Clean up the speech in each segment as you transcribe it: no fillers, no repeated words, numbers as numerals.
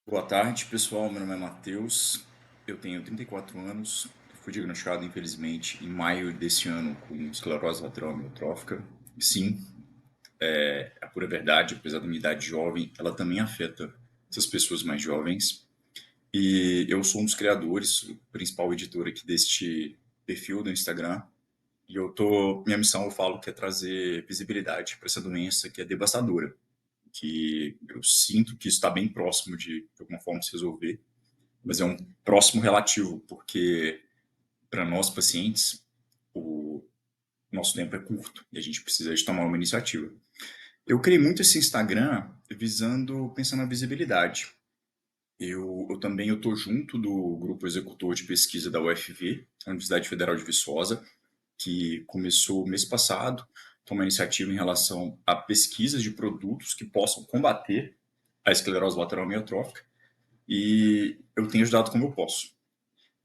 Boa tarde, pessoal. Meu nome é Matheus, eu tenho 34 anos, fui diagnosticado, infelizmente, em maio desse ano com esclerose lateral amiotrófica. Sim, é a pura verdade, apesar da minha idade jovem, ela também afeta essas pessoas mais jovens. E eu sou um dos criadores, o principal editor aqui deste perfil do Instagram. Minha missão, eu falo que é trazer visibilidade para essa doença que é devastadora, que eu sinto que está bem próximo de alguma forma se resolver, mas é um próximo relativo, porque para nós pacientes o nosso tempo é curto e a gente precisa de tomar uma iniciativa. Eu criei muito esse Instagram pensando na visibilidade. Eu também estou junto do grupo executor de pesquisa da UFV, a Universidade Federal de Viçosa, que começou mês passado, tomar iniciativa em relação a pesquisas de produtos que possam combater a esclerose lateral amiotrófica, e eu tenho ajudado como eu posso.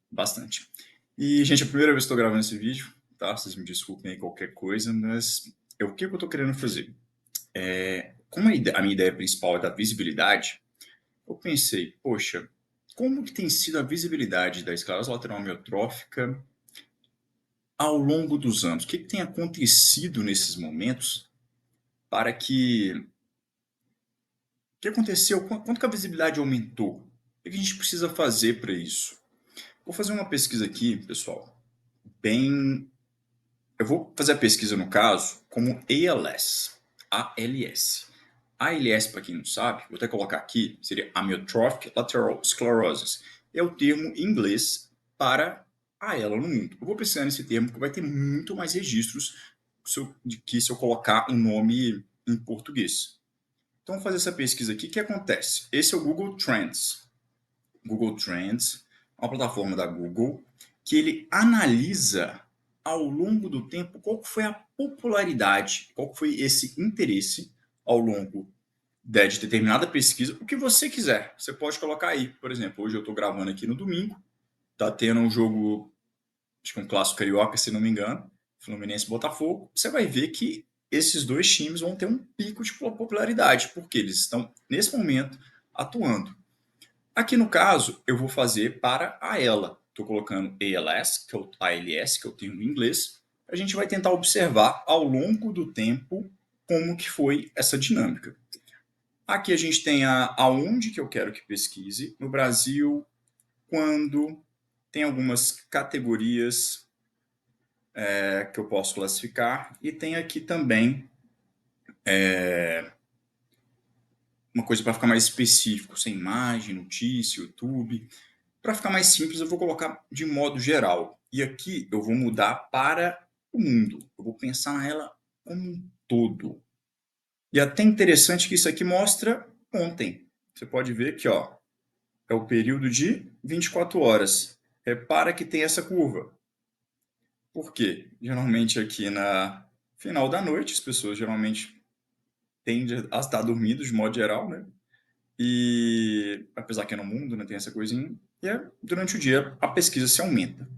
Bastante. E, gente, é a primeira vez que estou gravando esse vídeo, tá? Vocês me desculpem aí qualquer coisa, mas o que eu estou querendo fazer? Como a minha ideia principal é da visibilidade, eu pensei, poxa, como que tem sido a visibilidade da esclerose lateral amiotrófica ao longo dos anos? O que tem acontecido nesses momentos para que... O que aconteceu? Quanto que a visibilidade aumentou? O que a gente precisa fazer para isso? Vou fazer uma pesquisa aqui, pessoal, bem... Eu vou fazer a pesquisa, no caso, como ALS. ALS. ALS, para quem não sabe, vou até colocar aqui, seria Amyotrophic Lateral Sclerosis. É o termo em inglês para a ela no mundo. Eu vou pesquisar nesse termo, porque vai ter muito mais registros se eu colocar um nome em português. Então, vou fazer essa pesquisa aqui. O que acontece? Esse é o Google Trends. Google Trends, uma plataforma da Google, que ele analisa ao longo do tempo qual foi a popularidade, qual foi esse interesse ao longo de determinada pesquisa, o que você quiser. Você pode colocar aí, por exemplo, hoje eu estou gravando aqui no domingo, tá tendo um jogo, acho que um clássico carioca, se não me engano, Fluminense e Botafogo. Você vai ver que esses dois times vão ter um pico de popularidade, porque eles estão, nesse momento, atuando. Aqui no caso, eu vou fazer para a ela. Estou colocando ALS, que é o ALS, que eu tenho em inglês. A gente vai tentar observar ao longo do tempo como que foi essa dinâmica. Aqui a gente tem aonde que eu quero que pesquise. No Brasil, quando tem algumas categorias que eu posso classificar. E tem aqui também uma coisa para ficar mais específico, sem imagem, notícia, YouTube. Para ficar mais simples, eu vou colocar de modo geral. E aqui eu vou mudar para o mundo. Eu vou pensar nela como um todo. E até interessante que isso aqui mostra ontem. Você pode ver que ó, é o período de 24 horas. Repara que tem essa curva. Por quê? Geralmente aqui na final da noite, as pessoas geralmente tendem a estar dormindo de modo geral, né? E apesar que é no mundo, né, tem essa coisinha, durante o dia a pesquisa se aumenta.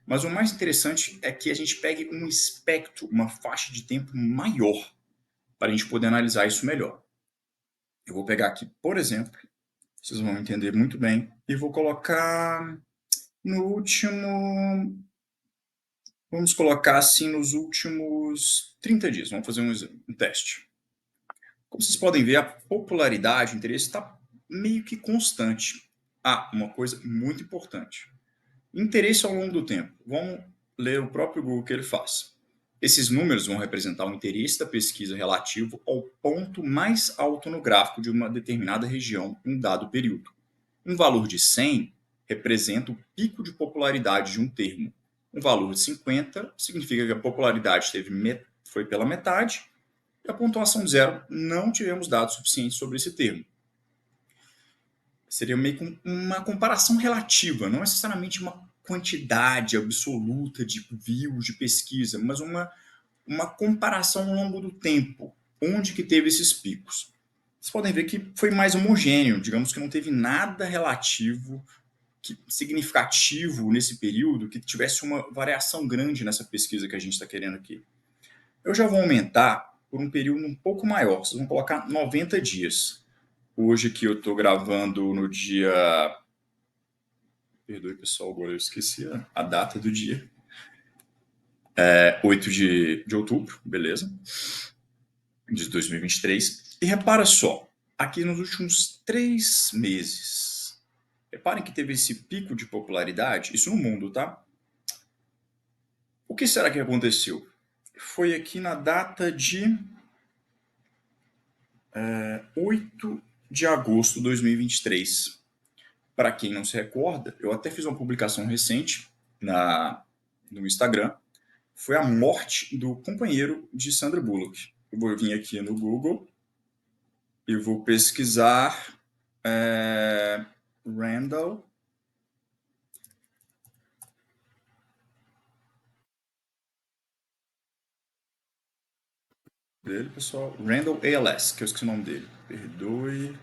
Mas o mais interessante é que a gente pegue um espectro, uma faixa de tempo maior, para a gente poder analisar isso melhor. Eu vou pegar aqui, por exemplo, vocês vão entender muito bem, e vou colocar no último. Vamos colocar assim nos últimos 30 dias. Vamos fazer um teste. Como vocês podem ver, a popularidade, o interesse está meio que constante. Uma coisa muito importante. Interesse ao longo do tempo. Vamos ler o próprio Google que ele faz. Esses números vão representar o interesse da pesquisa relativo ao ponto mais alto no gráfico de uma determinada região em um dado período. Um valor de 100 representa o pico de popularidade de um termo. Um valor de 50 significa que a popularidade foi pela metade, e a pontuação zero, não tivemos dados suficientes sobre esse termo. Seria meio que uma comparação relativa, não necessariamente uma quantidade absoluta de views de pesquisa, mas uma comparação ao longo do tempo, onde que teve esses picos. Vocês podem ver que foi mais homogêneo, digamos que não teve nada relativo, significativo nesse período, que tivesse uma variação grande nessa pesquisa que a gente está querendo aqui. Eu já vou aumentar por um período um pouco maior, vocês vão colocar 90 dias. Hoje que eu tô gravando no dia. Perdoe, pessoal, agora eu esqueci a data do dia. 8 de outubro, beleza? De 2023. E repara só, aqui nos últimos 3 meses, reparem que teve esse pico de popularidade, isso no mundo, tá? O que será que aconteceu? Foi aqui na data de 8 de agosto de 2023. Para quem não se recorda, eu até fiz uma publicação recente no Instagram. Foi a morte do companheiro de Sandra Bullock. Eu vou vir aqui no Google e vou pesquisar Randall. Dele, pessoal. Randall ALS, que eu esqueci o nome dele. Perdoe.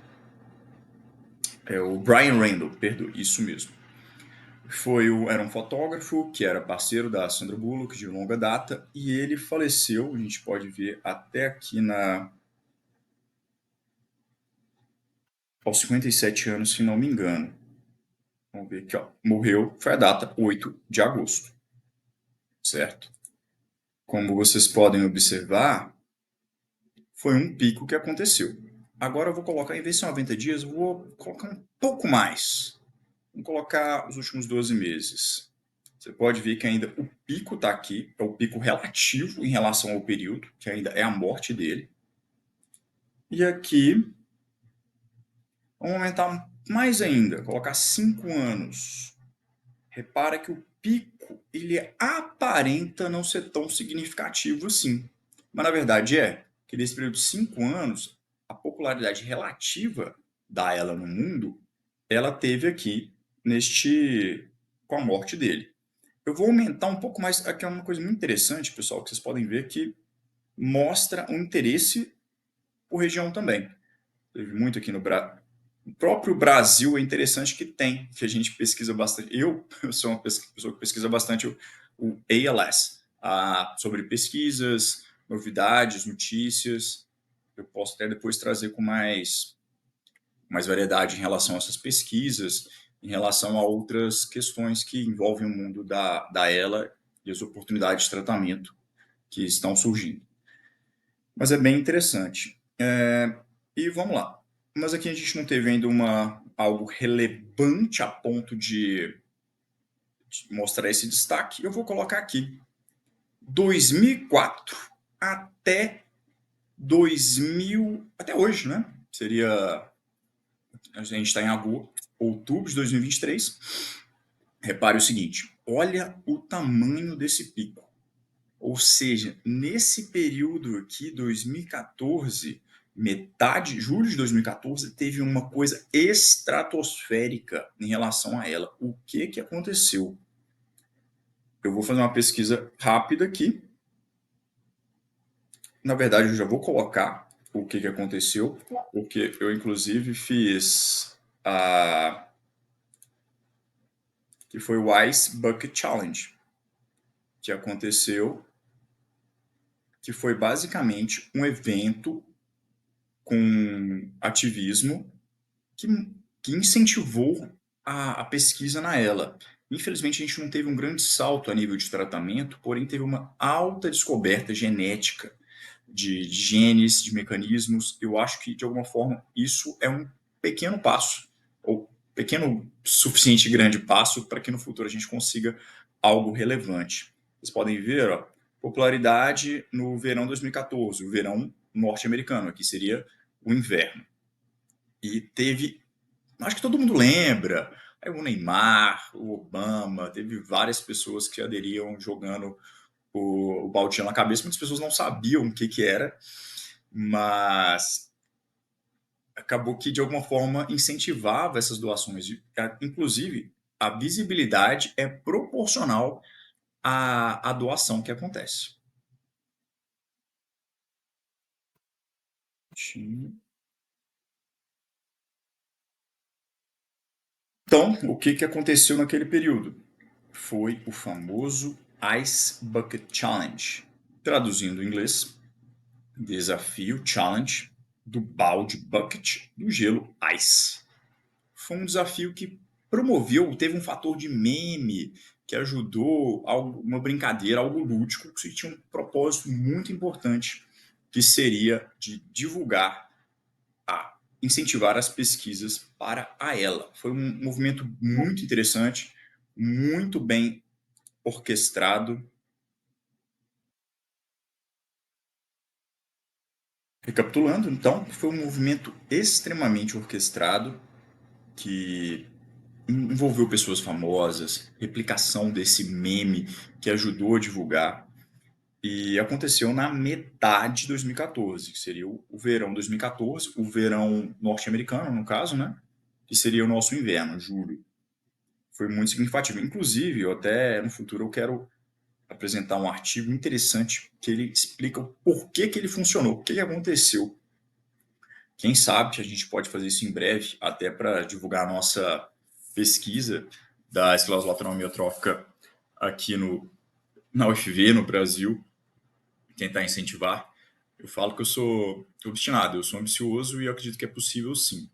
É o Brian Randall, perdoe, isso mesmo. Era um fotógrafo que era parceiro da Sandra Bullock de longa data e ele faleceu, a gente pode ver até aqui aos 57 anos, se não me engano. Vamos ver aqui, ó. Morreu, foi a data 8 de agosto, certo? Como vocês podem observar, foi um pico que aconteceu. Agora eu vou colocar, em vez de 90 dias, eu vou colocar um pouco mais. Vamos colocar os últimos 12 meses. Você pode ver que ainda o pico está aqui, é o pico relativo em relação ao período, que ainda é a morte dele. E aqui, vamos aumentar mais ainda, colocar 5 anos. Repara que o pico, ele aparenta não ser tão significativo assim. Mas na verdade que nesse período de 5 anos, a popularidade relativa da ela no mundo, ela teve aqui com a morte dele. Eu vou aumentar um pouco mais, aqui é uma coisa muito interessante, pessoal, que vocês podem ver que mostra um interesse por região também. Teve muito aqui no Brasil. O próprio Brasil é interessante que a gente pesquisa bastante. Eu sou uma pessoa que pesquisa bastante o ALS, sobre pesquisas, novidades, notícias. Eu posso até depois trazer com mais variedade em relação a essas pesquisas, em relação a outras questões que envolvem o mundo da ELA e as oportunidades de tratamento que estão surgindo. Mas é bem interessante. E vamos lá. Mas aqui a gente não teve ainda algo relevante a ponto de mostrar esse destaque. Eu vou colocar aqui 2004 até 2000, até hoje, né? A gente está em outubro de 2023. Repare o seguinte: olha o tamanho desse pico. Ou seja, nesse período aqui, 2014, julho de 2014, teve uma coisa estratosférica em relação a ela. O que aconteceu? Eu vou fazer uma pesquisa rápida aqui. Na verdade, eu já vou colocar o que aconteceu, porque eu inclusive fiz que foi o Ice Bucket Challenge, que aconteceu, que foi basicamente um evento com ativismo que, que incentivou a pesquisa na ELA. Infelizmente, a gente não teve um grande salto a nível de tratamento, porém teve uma alta descoberta genética de genes, de mecanismos. Eu acho que, de alguma forma, isso é um pequeno passo, ou pequeno, suficiente grande passo, para que no futuro a gente consiga algo relevante. Vocês podem ver, ó, popularidade no verão 2014, o verão norte-americano, aqui seria o inverno. E teve, acho que todo mundo lembra, aí o Neymar, o Obama, teve várias pessoas que aderiam jogando o baldinho na cabeça. Muitas pessoas não sabiam o que era, mas acabou que de alguma forma incentivava essas doações. Inclusive, a visibilidade é proporcional à doação que acontece. Então, o que aconteceu naquele período? Foi o famoso Ice Bucket Challenge. Traduzindo em inglês, desafio, challenge, do balde bucket do gelo ice. Foi um desafio que promoveu, teve um fator de meme que ajudou, uma brincadeira, algo lúdico, que tinha um propósito muito importante, que seria de divulgar, incentivar as pesquisas para a ela. Foi um movimento muito interessante, muito bem orquestrado. Recapitulando, então, foi um movimento extremamente orquestrado que envolveu pessoas famosas, replicação desse meme que ajudou a divulgar. E aconteceu na metade de 2014, que seria o verão 2014, o verão norte-americano, no caso, né? Que seria o nosso inverno, julho. Foi muito significativo. Inclusive, eu até no futuro eu quero apresentar um artigo interessante que ele explica o porquê que ele funcionou, o que aconteceu. Quem sabe que a gente pode fazer isso em breve, até para divulgar a nossa pesquisa da esclerose lateral amiotrófica aqui na UFV, no Brasil, tentar incentivar. Eu falo que eu sou obstinado, eu sou ambicioso e eu acredito que é possível sim.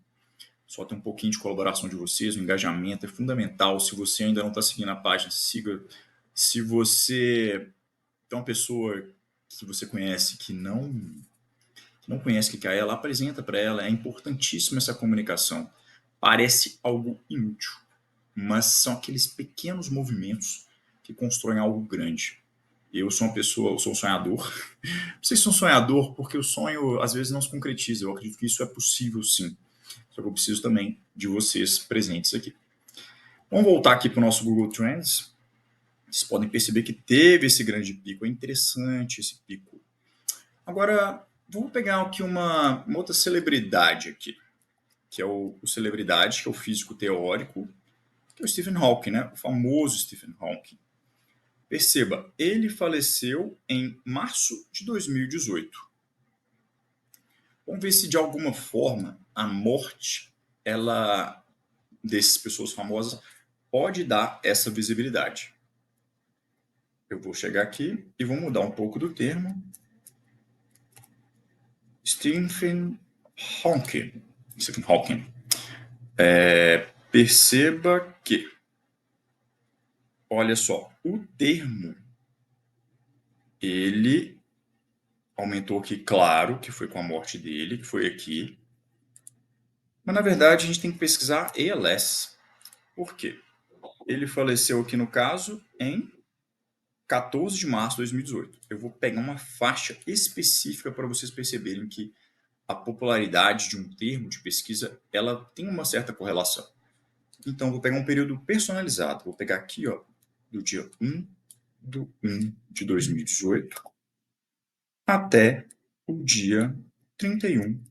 Só tem um pouquinho de colaboração de vocês, o engajamento é fundamental. Se você ainda não está seguindo a página, siga. Se você tem uma pessoa que você conhece que não conhece o que é ela, apresenta para ela. É importantíssima essa comunicação. Parece algo inútil, mas são aqueles pequenos movimentos que constroem algo grande. Eu sou uma pessoa, eu sou um sonhador. Não sei se sou um sonhador, porque o sonho às vezes não se concretiza. Eu acredito que isso é possível sim. Só que eu preciso também de vocês presentes aqui. Vamos voltar aqui para o nosso Google Trends. Vocês podem perceber que teve esse grande pico. É interessante esse pico. Agora, vamos pegar aqui uma outra celebridade aqui, que é o celebridade, que é o físico teórico, que é o Stephen Hawking, né? O famoso Stephen Hawking. Perceba, ele faleceu em março de 2018. Vamos ver se de alguma forma a morte ela dessas pessoas famosas pode dar essa visibilidade. Eu vou chegar aqui e vou mudar um pouco do termo. Stephen Hawking. Stephen Hawking. Perceba que, olha só, o termo ele aumentou aqui, claro, que foi com a morte dele, que foi aqui. Mas na verdade a gente tem que pesquisar ALS. Por quê? Ele faleceu aqui no caso em 14 de março de 2018. Eu vou pegar uma faixa específica para vocês perceberem que a popularidade de um termo de pesquisa ela tem uma certa correlação. Então, vou pegar um período personalizado. Vou pegar aqui, ó, do dia 1 de 1 de 2018 até o dia 31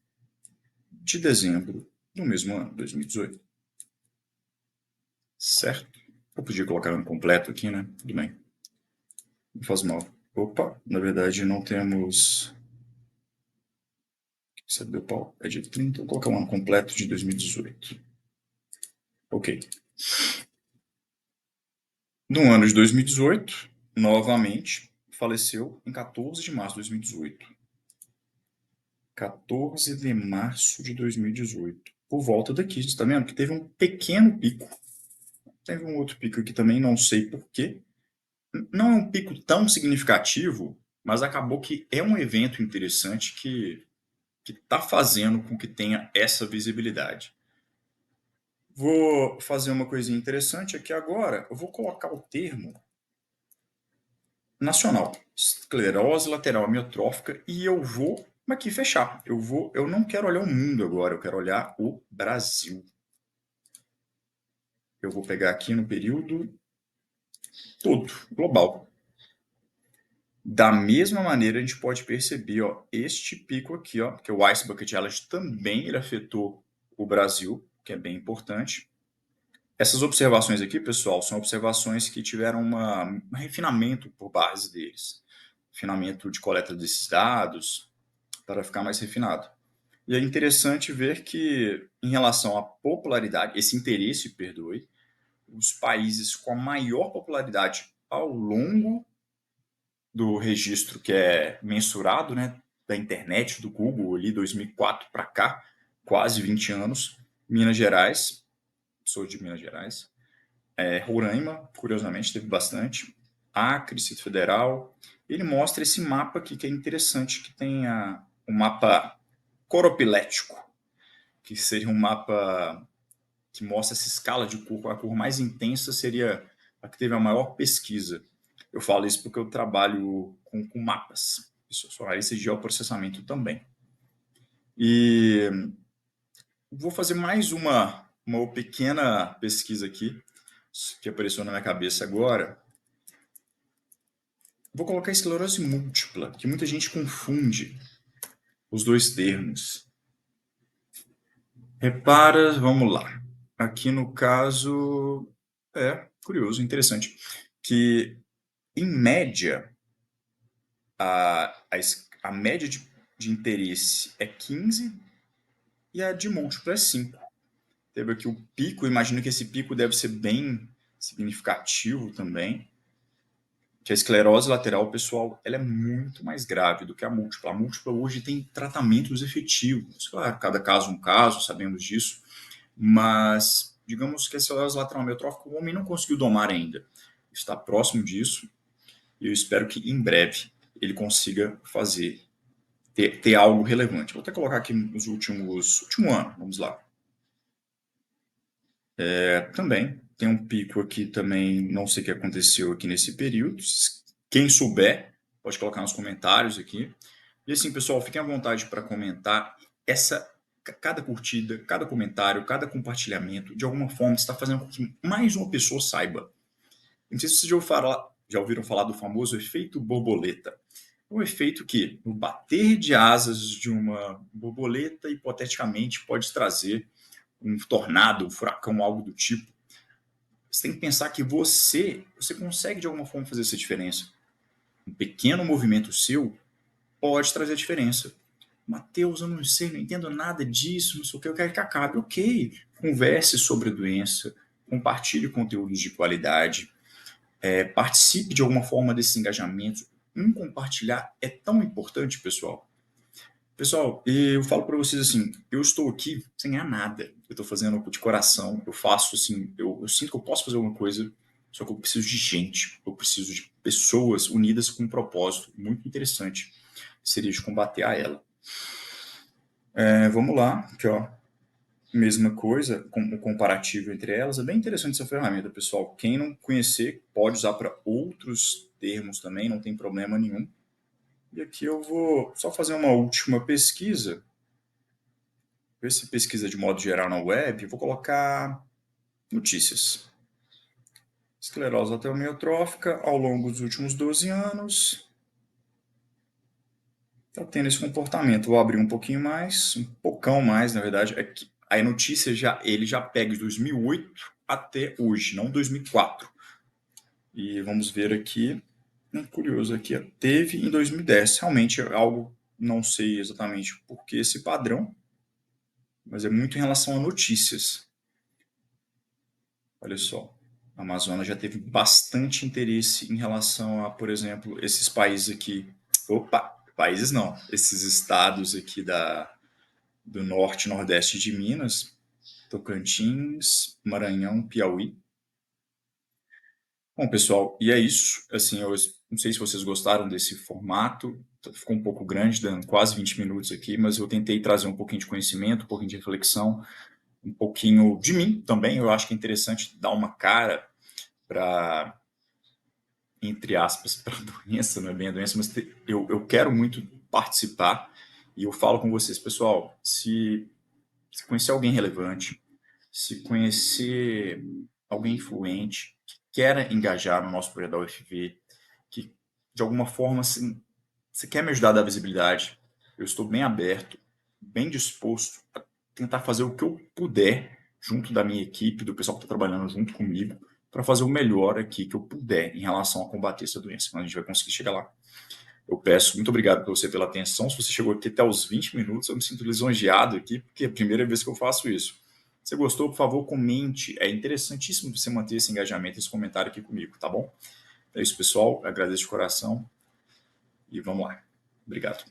de dezembro do mesmo ano, 2018. Certo? Eu podia colocar no completo aqui, né? Tudo bem. Não faz mal. Opa, na verdade não temos. Sabe do pau? É dia 30. Vou colocar um ano completo de 2018. Ok. No ano de 2018, novamente, faleceu em 14 de março de 2018. 14 de março de 2018. Por volta daqui, você está vendo que teve um pequeno pico. Teve um outro pico aqui também, não sei porquê. Não é um pico tão significativo, mas acabou que é um evento interessante que está fazendo com que tenha essa visibilidade. Vou fazer uma coisinha interessante aqui agora. Eu vou colocar o termo nacional, esclerose lateral amiotrófica, e eu vou aqui fechar. Eu não quero olhar o mundo agora, eu quero olhar o Brasil. Eu vou pegar aqui no período todo, global. Da mesma maneira, a gente pode perceber, ó, este pico aqui, ó, que é o Ice Bucket Challenge, também ele afetou o Brasil, que é bem importante. Essas observações aqui, pessoal, são observações que tiveram um refinamento por base deles. Refinamento de coleta desses dados para ficar mais refinado. E é interessante ver que, em relação à popularidade, esse interesse, perdoe, os países com a maior popularidade ao longo do registro que é mensurado, né, da internet, do Google, ali 2004 para cá, quase 20 anos. Minas Gerais, sou de Minas Gerais. Roraima, curiosamente, teve bastante. Acre, Distrito Federal. Ele mostra esse mapa aqui que é interessante, que tem o mapa coropilético, que seria um mapa que mostra essa escala de cor. A cor mais intensa seria a que teve a maior pesquisa. Eu falo isso porque eu trabalho com mapas. Eu sou analista de geoprocessamento também. E vou fazer mais uma pequena pesquisa aqui, que apareceu na minha cabeça agora. Vou colocar esclerose múltipla, que muita gente confunde os dois termos. Repara, vamos lá. Aqui no caso, curioso, interessante, que em média, a média de interesse é 15 e a de múltiplo é 5. Teve aqui o pico, imagino que esse pico deve ser bem significativo também, que a esclerose lateral, pessoal, ela é muito mais grave do que a múltipla. A múltipla hoje tem tratamentos efetivos. Claro, cada caso um caso, sabemos disso, mas digamos que a esclerose lateral amiotrófica o homem não conseguiu domar ainda. Está próximo disso e eu espero que em breve ele consiga ter algo relevante. Vou até colocar aqui nos último ano, vamos lá. Também tem um pico aqui também, não sei o que aconteceu aqui nesse período. Quem souber, pode colocar nos comentários aqui. E assim, pessoal, fiquem à vontade para comentar. Cada curtida, cada comentário, cada compartilhamento, de alguma forma, está fazendo com que mais uma pessoa saiba. Não sei se vocês já ouviram falar do famoso efeito borboleta. É um efeito que, no bater de asas de uma borboleta, hipoteticamente, pode trazer um tornado, um furacão, algo do tipo. Você tem que pensar que você consegue de alguma forma fazer essa diferença. Um pequeno movimento seu pode trazer a diferença. Matheus, eu não sei, não entendo nada disso, não sei o que, eu quero que acabe. Ok, converse sobre a doença, compartilhe conteúdos de qualidade, participe de alguma forma desses engajamentos. Compartilhar é tão importante, pessoal. Pessoal, eu falo para vocês assim, eu estou aqui sem ganhar nada. Eu estou fazendo de coração, eu faço assim, eu sinto que eu posso fazer alguma coisa, só que eu preciso de gente, eu preciso de pessoas unidas com um propósito muito interessante, que seria de combater a ela. Vamos lá, aqui ó, mesma coisa, com o comparativo entre elas, é bem interessante essa ferramenta, pessoal. Quem não conhecer, pode usar para outros termos também, não tem problema nenhum. E aqui eu vou só fazer uma última pesquisa, ver se pesquisa de modo geral na web, vou colocar notícias. Esclerose lateral amiotrófica ao longo dos últimos 12 anos. Está tendo esse comportamento. Vou abrir um pouquinho mais, um pocão mais, na verdade. A notícia ele já pega de 2008 até hoje, não 2004. E vamos ver aqui, curioso aqui, teve em 2010. Realmente é algo, não sei exatamente por que esse padrão, mas é muito em relação a notícias. Olha só, a Amazônia já teve bastante interesse em relação a, por exemplo, esses países aqui. Opa, países não, esses estados aqui do norte e nordeste de Minas, Tocantins, Maranhão, Piauí. Bom, pessoal, e é isso. Assim, eu não sei se vocês gostaram desse formato. Ficou um pouco grande, dando quase 20 minutos aqui, mas eu tentei trazer um pouquinho de conhecimento, um pouquinho de reflexão, um pouquinho de mim também. Eu acho que é interessante dar uma cara para, entre aspas, para a doença, não é bem a doença, mas eu quero muito participar e eu falo com vocês, pessoal, se conhecer alguém relevante, se conhecer alguém influente, que queira engajar no nosso projeto da UFV, que de alguma forma assim, você quer me ajudar a dar visibilidade, eu estou bem aberto, bem disposto a tentar fazer o que eu puder junto da minha equipe, do pessoal que está trabalhando junto comigo, para fazer o melhor aqui que eu puder em relação a combater essa doença. Mas a gente vai conseguir chegar lá. Eu peço muito obrigado para você pela atenção. Se você chegou aqui até os 20 minutos, eu me sinto lisonjeado aqui, porque é a primeira vez que eu faço isso. Se você gostou, por favor, comente. É interessantíssimo você manter esse engajamento, esse comentário aqui comigo, tá bom? É isso, pessoal. Eu agradeço de coração e vamos lá. Obrigado.